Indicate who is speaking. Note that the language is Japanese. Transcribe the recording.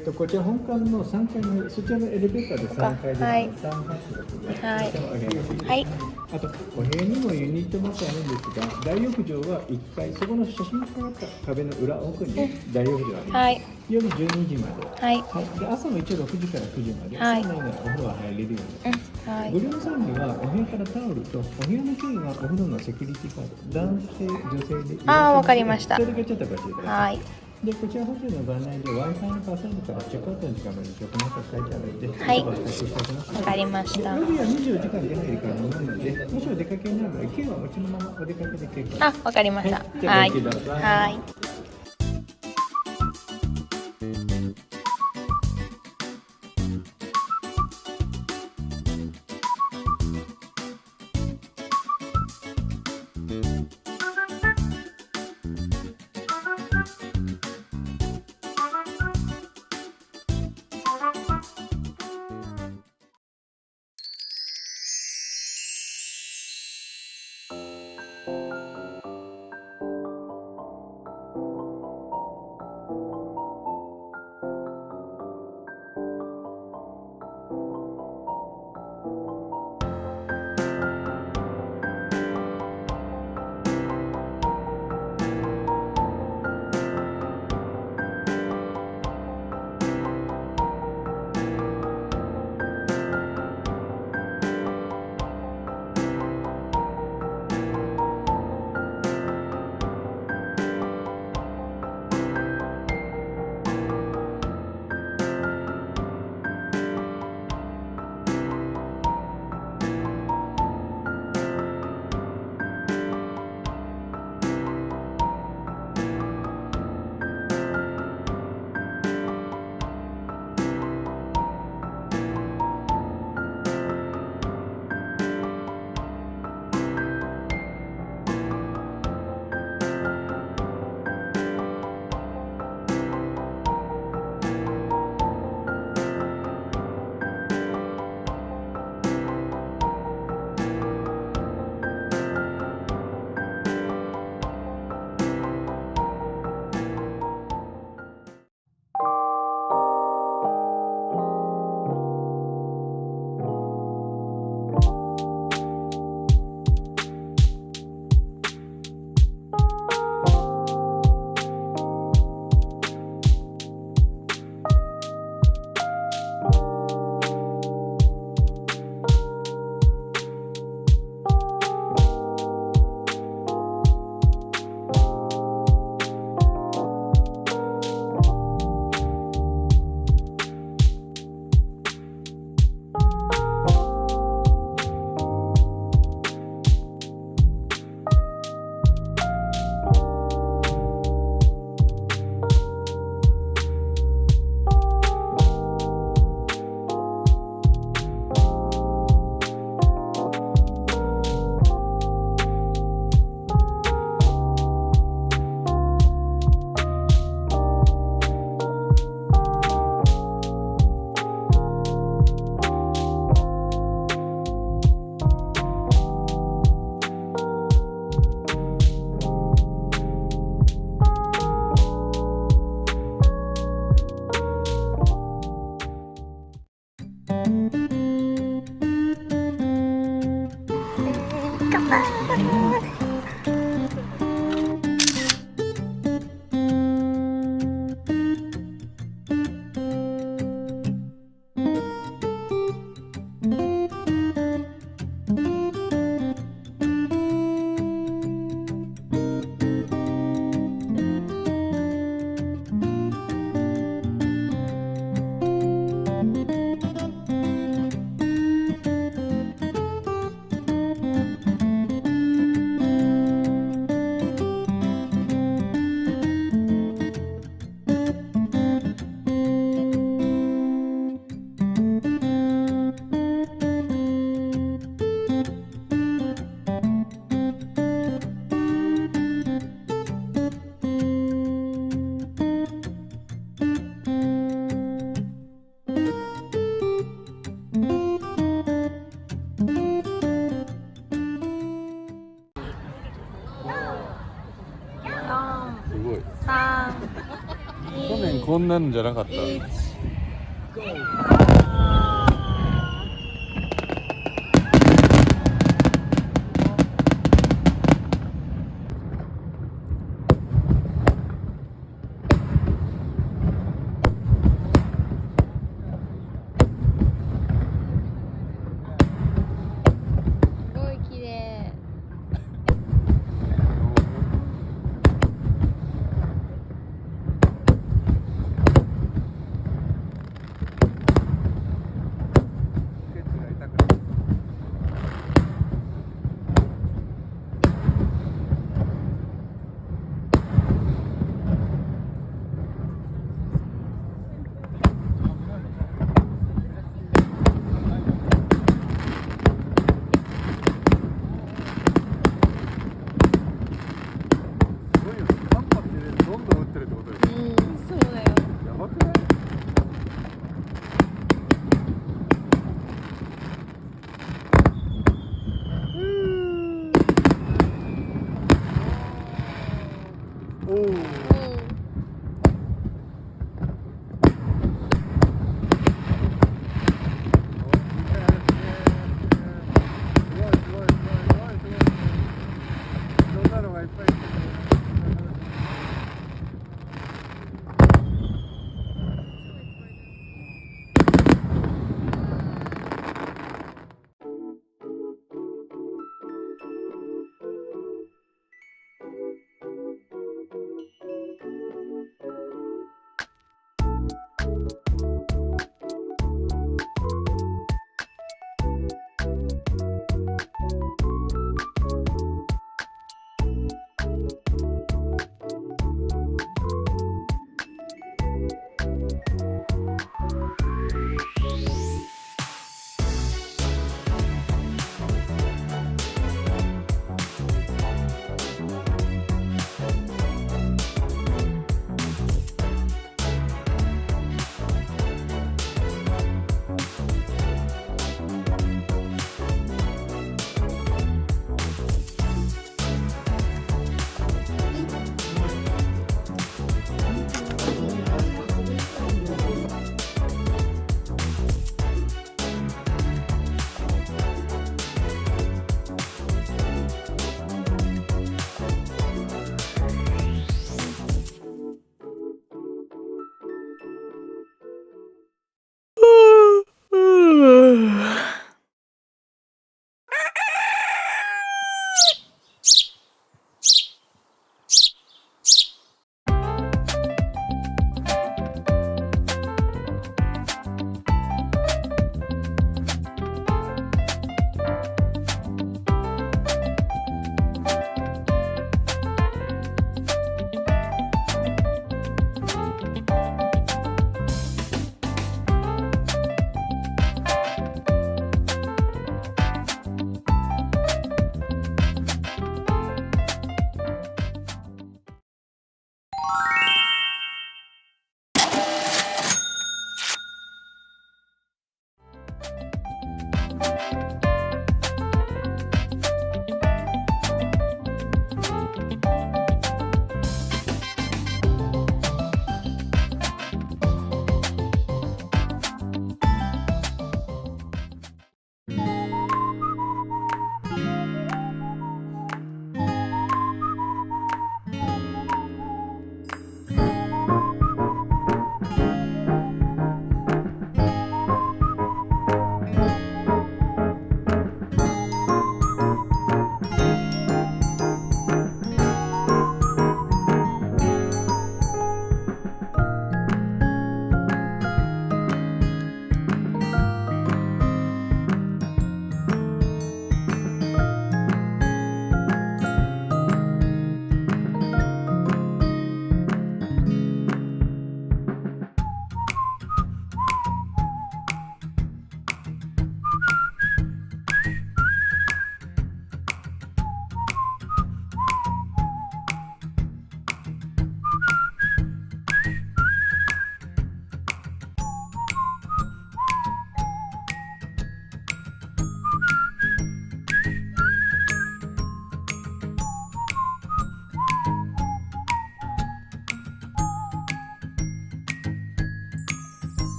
Speaker 1: こちら本館の3階のそちらのエレベーターで3階です。
Speaker 2: はい。
Speaker 1: 386
Speaker 2: はい
Speaker 1: で、
Speaker 2: はい。
Speaker 1: あとお部屋にもユニットバスあるんですが、大浴場は1階、そこの写真にあった壁の裏奥に大浴場あります。
Speaker 2: はい。
Speaker 1: 夜12時まで。
Speaker 2: はい。
Speaker 1: で、朝も一応6時から9時まで、
Speaker 2: はい
Speaker 1: サウナ以外お風呂は入れるようになってます。
Speaker 2: はい。
Speaker 1: 無料サウナにはお部屋からタオルとお部屋の距離がお風呂のセキュリティカード、男性、女性で。
Speaker 2: わかりました。
Speaker 1: それだけちょっとご注意ください。
Speaker 2: はい。
Speaker 1: で、こちらホテルのご案内で Wi-Fi のパスワードからチェックアウトの時間まで細かく書いてあるので、
Speaker 2: はい
Speaker 1: お伝えしていただきます。
Speaker 2: わかりました。
Speaker 1: 夜は24時間出ない可能なので、もしお出かけになる場合、今日はお家のままお出かけで結構です。
Speaker 2: わかりました。
Speaker 1: じゃあ
Speaker 2: はい。
Speaker 1: ご注意ください。
Speaker 2: はい。
Speaker 3: 去年こんなんじゃなかった。